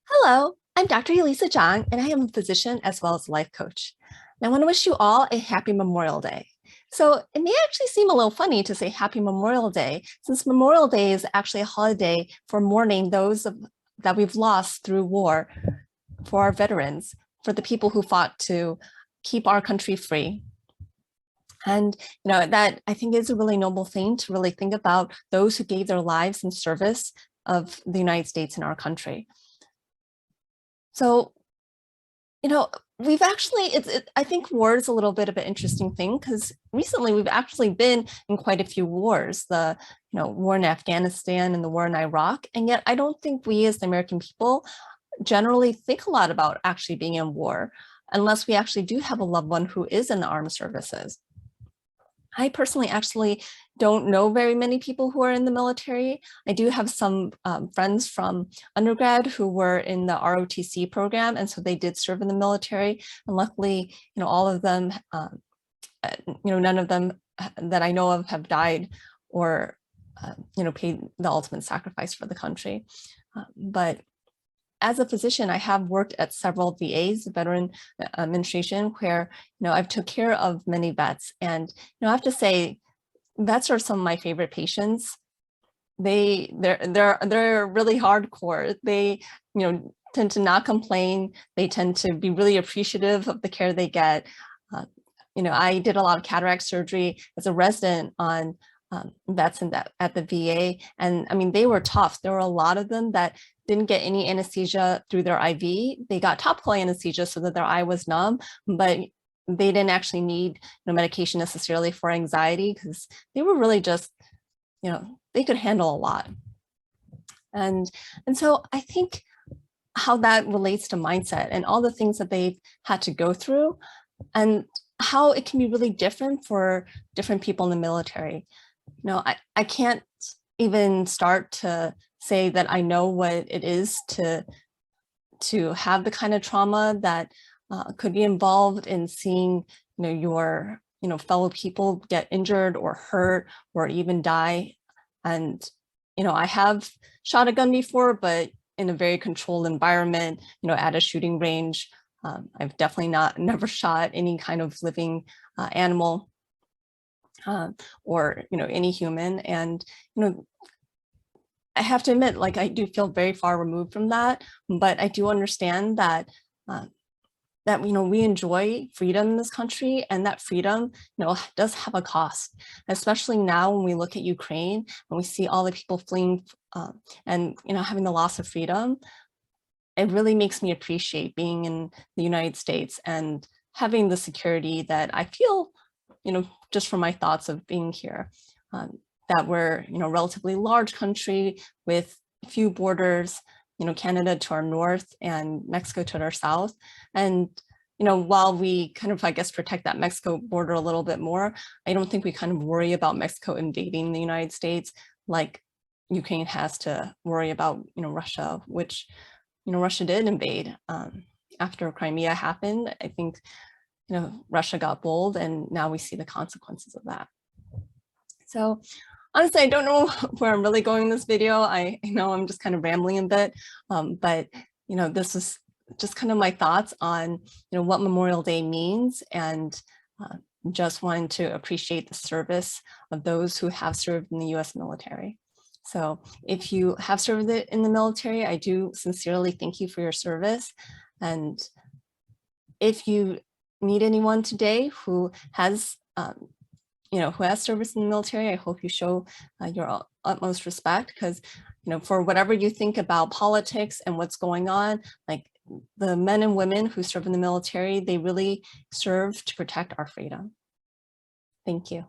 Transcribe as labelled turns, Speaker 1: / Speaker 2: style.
Speaker 1: Hello, I'm Dr. Elisa Zhang, and I am a physician as well as a life coach. And I want to wish you all a happy Memorial Day. So it may actually seem a little funny to say Happy Memorial Day, since Memorial Day is actually a holiday for mourning that we've lost through war, for our veterans, for the people who fought to keep our country free. And that I think is a really noble thing to really think about those who gave their lives in service of the United States and our country. So we've actually, I think war is a little bit of an interesting thing because recently we've actually been in quite a few wars, the war in Afghanistan and the war in Iraq. And yet I don't think we as the American people generally think a lot about actually being in war unless we actually do have a loved one who is in the armed services. I personally actually don't know very many people who are in the military. I do have some friends from undergrad who were in the ROTC program, and so they did serve in the military. And luckily, all of them, none of them that I know of have died or, paid the ultimate sacrifice for the country. But as a physician, I have worked at several VAs, Veteran Administration, where I've took care of many vets, and I have to say, vets are some of my favorite patients. They're really hardcore. They tend to not complain. They tend to be really appreciative of the care they get. I did a lot of cataract surgery as a resident on vets at the VA, and I mean they were tough. There were a lot of them that didn't get any anesthesia through their IV. They got topical anesthesia so that their eye was numb, but they didn't actually need medication necessarily for anxiety because they were really just, they could handle a lot. And so I think how that relates to mindset and all the things that they've had to go through and how it can be really different for different people in the military. I can't even start to say that I know what it is to have the kind of trauma that could be involved in seeing your fellow people get injured or hurt or even die. And I have shot a gun before, but in a very controlled environment, at a shooting range. I've definitely never shot any kind of living animal or any human. And I have to admit, like, I do feel very far removed from that, but I do understand that we enjoy freedom in this country, and that freedom does have a cost, especially now when we look at Ukraine and we see all the people fleeing and having the loss of freedom. It really makes me appreciate being in the United States and having the security that I feel, just from my thoughts of being here. That we're, a relatively large country with few borders, Canada to our north and Mexico to our south. And, while we kind of, I guess, protect that Mexico border a little bit more, I don't think we kind of worry about Mexico invading the United States like Ukraine has to worry about, Russia, which, Russia did invade after Crimea happened. I think, Russia got bold, and now we see the consequences of that. So honestly, I don't know where I'm really going in this video. I know I'm just kind of rambling a bit, but this is just kind of my thoughts on what Memorial Day means, and just wanting to appreciate the service of those who have served in the U.S. military. So if you have served in the military, I do sincerely thank you for your service. And if you meet anyone today who has who has service in the military, I hope you show your utmost respect, because, for whatever you think about politics and what's going on, like the men and women who serve in the military, they really serve to protect our freedom. Thank you.